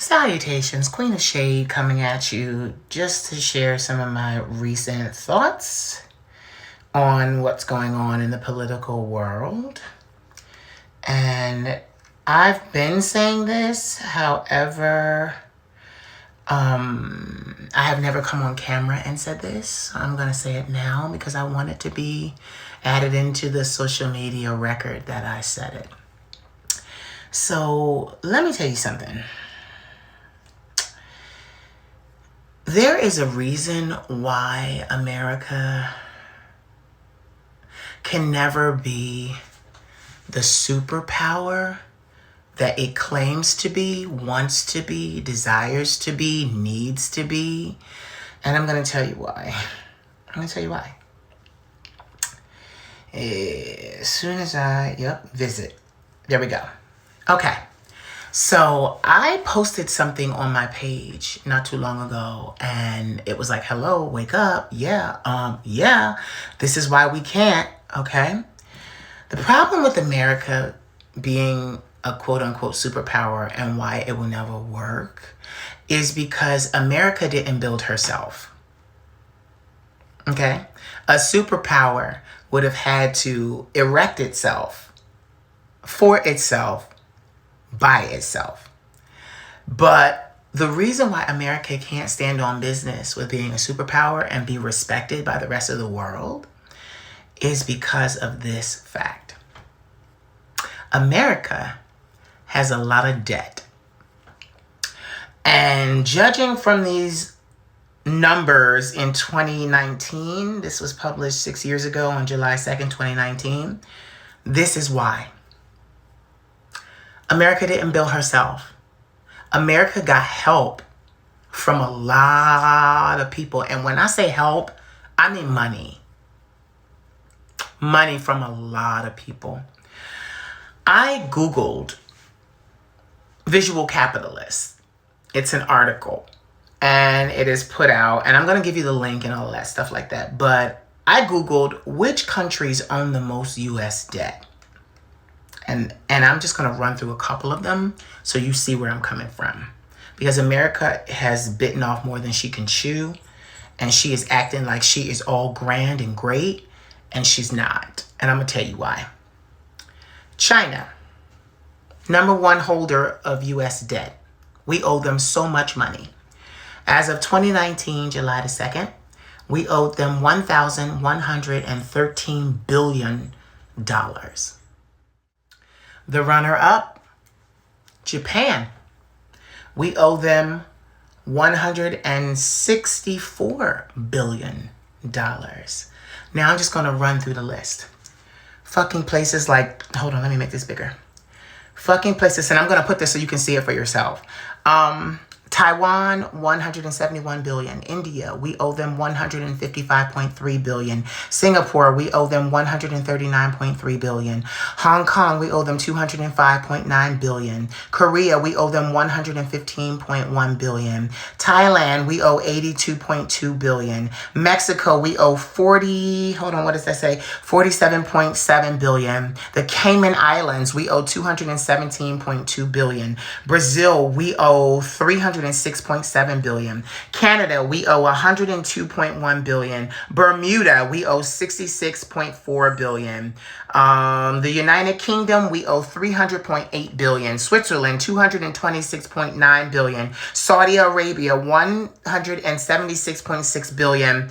Salutations, Queen of Shade coming at you just to share some of my recent thoughts on what's going on in the political world. And I've been saying this, however, I have never come on camera and said this. I'm going to say it now because I want it to be added into the social media record that I said it. So let me tell you something. There is a reason why America can never be the superpower that it claims to be, wants to be, desires to be, needs to be. And I'm going to tell you why. As soon as visit. There we go. Okay. So I posted something on my page not too long ago, and it was like, hello, wake up. Yeah, this is why we can't, okay? The problem with America being a quote unquote superpower and why it will never work is because America didn't build herself, okay? A superpower would have had to erect itself for itself by itself. But the reason why America can't stand on business with being a superpower and be respected by the rest of the world is because of this fact. America has a lot of debt. And judging from these numbers in 2019, this was published 6 years ago on July 2nd, 2019, this is why. America didn't build herself. America got help from a lot of people. And when I say help, I mean money. Money from a lot of people. I Googled visual capitalists. It's an article. And it is put out. And I'm going to give you the link and all that stuff like that. But I Googled which countries own the most U.S. debt. And I'm just going to run through a couple of them so you see where I'm coming from. Because America has bitten off more than she can chew. And she is acting like she is all grand and great. And she's not. And I'm going to tell you why. China, number one holder of U.S. debt. We owe them so much money. As of 2019, July the 2nd, we owed them $1,113 billion. The runner-up, Japan. We owe them $164 billion. Now I'm just going to run through the list. Fucking places like, hold on, let me make this bigger. Fucking places, and I'm going to put this so you can see it for yourself. Taiwan, $171 billion. India, we owe them $155.3 billion. Singapore, we owe them $139.3 billion. Hong Kong, we owe them $205.9 billion. Korea, we owe them $115.1 billion. Thailand, we owe $82.2 billion. Mexico, we owe $47.7 billion. The Cayman Islands, we owe $217.2 billion. Brazil, we owe $306.7 billion. Canada, we owe $102.1 billion. Bermuda, we owe $66.4 billion. The United Kingdom, we owe $300.8 billion. Switzerland, $226.9 billion. Saudi Arabia, $176.6 billion.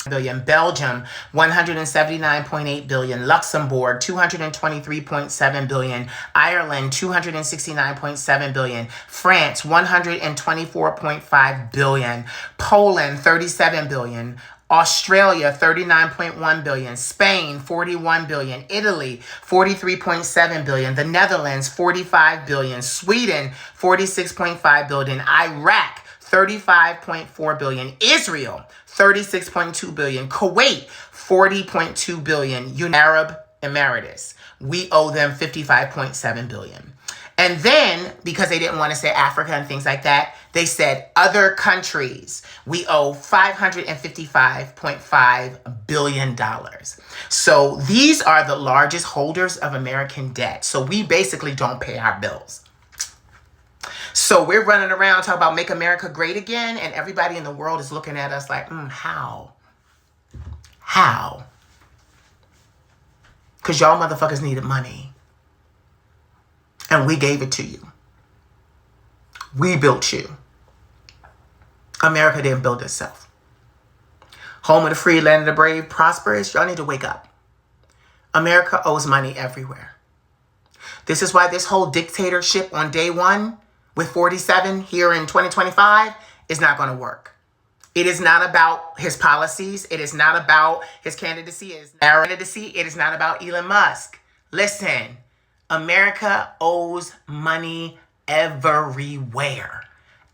Belgium, $179.8 billion. Luxembourg, $223.7 billion. Ireland, $269.7 billion. France, $124.5 billion. Poland, $37 billion. Australia, $39.1 billion. Spain, $41 billion. Italy, $43.7 billion. The Netherlands, $45 billion. Sweden, $46.5 billion. Iraq, $35.4 billion. Israel, $36.2 billion. Kuwait, $40.2 billion. Arab Emirates, we owe them $55.7 billion. And then, because they didn't want to say Africa and things like that, they said other countries, we owe $555.5 billion. So these are the largest holders of American debt. So we basically don't pay our bills. So we're running around talking about make America great again, and everybody in the world is looking at us like, how? How? Because y'all motherfuckers needed money. And we gave it to you. We built you. America didn't build itself. Home of the free, land of the brave, prosperous. Y'all need to wake up. America owes money everywhere. This is why this whole dictatorship on day one with 47 here in 2025 is not going to work. It is not about his policies. It is not about his candidacy. It is not about Elon Musk. Listen, America owes money everywhere.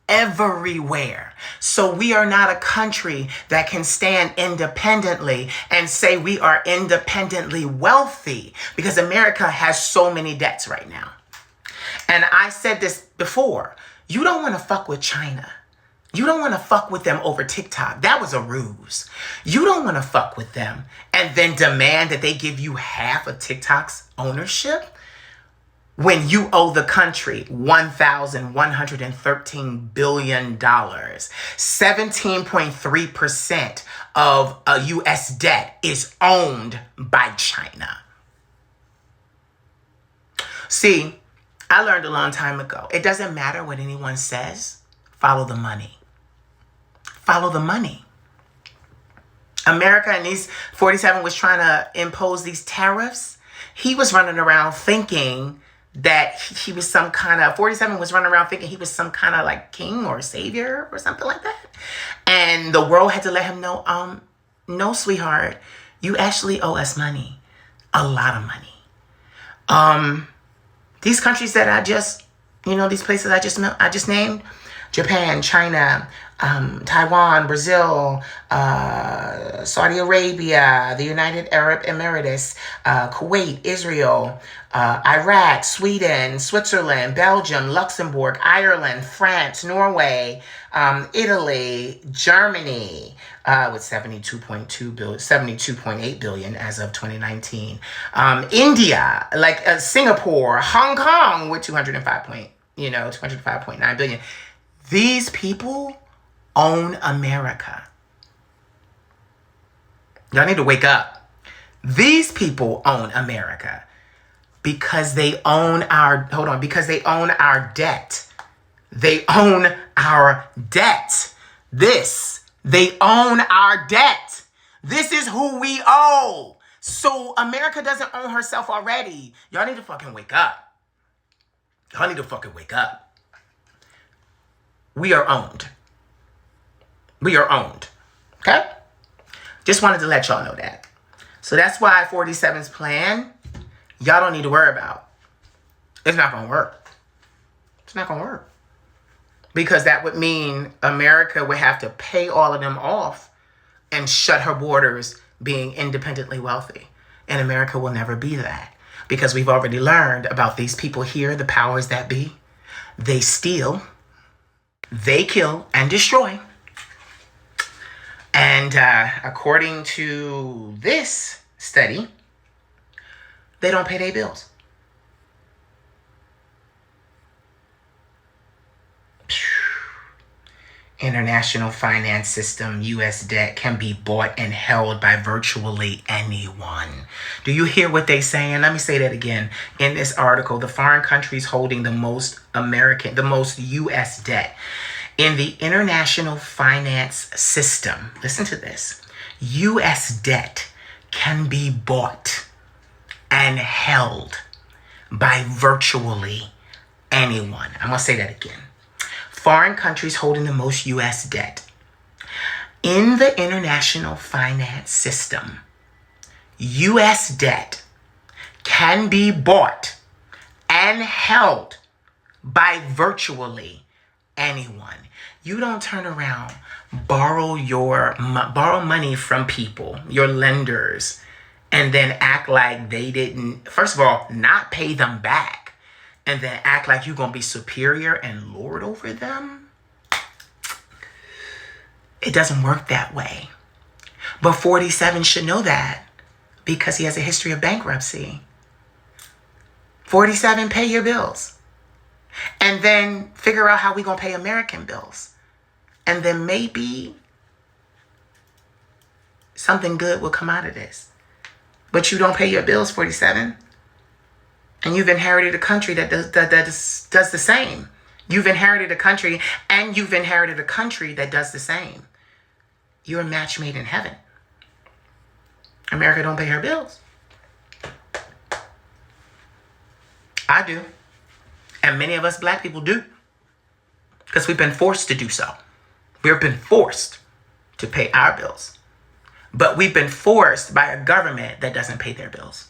Everywhere. So we are not a country that can stand independently and say we are independently wealthy, because America has so many debts right now. And I said this before, you don't want to fuck with China. You don't want to fuck with them over TikTok. That was a ruse. You don't want to fuck with them and then demand that they give you half of TikTok's ownership when you owe the country $1,113 billion. 17.3% of a U.S. debt is owned by China. See, I learned a long time ago, it doesn't matter what anyone says. Follow the money. Follow the money. America and these 47 was trying to impose these tariffs. He was running around thinking that he was some kind of, 47 was running around thinking he was some kind of like king or savior or something like that. And the world had to let him know, no, sweetheart, you actually owe us money. A lot of money. These countries that I just, these places I just named, Japan, China, Taiwan, Brazil, Saudi Arabia, the United Arab Emirates, Kuwait, Israel, Iraq, Sweden, Switzerland, Belgium, Luxembourg, Ireland, France, Norway, Italy, Germany, with 72.8 billion as of 2019. India, Singapore, Hong Kong with 205.9 billion. These people own America. Y'all need to wake up. These people own America because they own because they own our debt. They own our debt. They own our debt. This is who we owe. So America doesn't own herself already. Y'all need to fucking wake up. Y'all need to fucking wake up. We are owned. We are owned. Okay? Just wanted to let y'all know that. So that's why 47's plan, y'all don't need to worry about. It's not going to work. It's not going to work. Because that would mean America would have to pay all of them off and shut her borders being independently wealthy. And America will never be that. Because we've already learned about these people here, the powers that be. They steal. They kill and destroy. And according to this study, they don't pay their bills. International finance system, U.S. debt can be bought and held by virtually anyone. Do you hear what they saying? Let me say that again. In this article, the foreign countries holding the most U.S. debt. In the international finance system, listen to this, U.S. debt can be bought and held by virtually anyone. I'm going to say that again. Foreign countries holding the most U.S. debt. In the international finance system, U.S. debt can be bought and held by virtually anyone. You don't turn around, borrow money from people, your lenders, and then act like they didn't, first of all, not pay them back. And then act like you're going to be superior and lord over them. It doesn't work that way. But 47 should know that because he has a history of bankruptcy. 47, pay your bills. And and then figure out how we going to pay American bills. And then maybe something good will come out of this. But you don't pay your bills, 47. And you've inherited a country that does the same. You've inherited a country, and you've inherited a country that does the same. You're a match made in heaven. America don't pay her bills. I do. And many of us black people do. Because we've been forced to do so. We've been forced to pay our bills. But we've been forced by a government that doesn't pay their bills.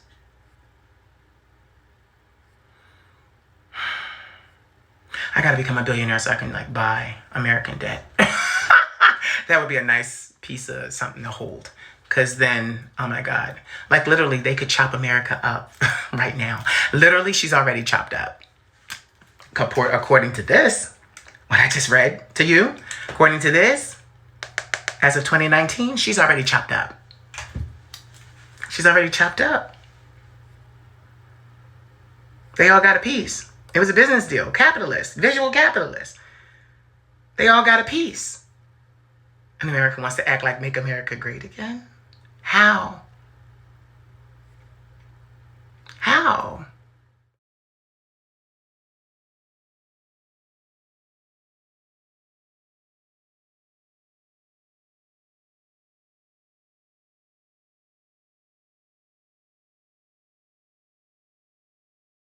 I gotta become a billionaire so I can buy American debt. That would be a nice piece of something to hold. Because then, oh my God, literally they could chop America up right now. Literally, she's already chopped up. According to this, what I just read to you, according to this, as of 2019, she's already chopped up. She's already chopped up. They all got a piece. It was a business deal. Capitalist, visual capitalist. They all got a piece. And America wants to act like make America great again? How? How?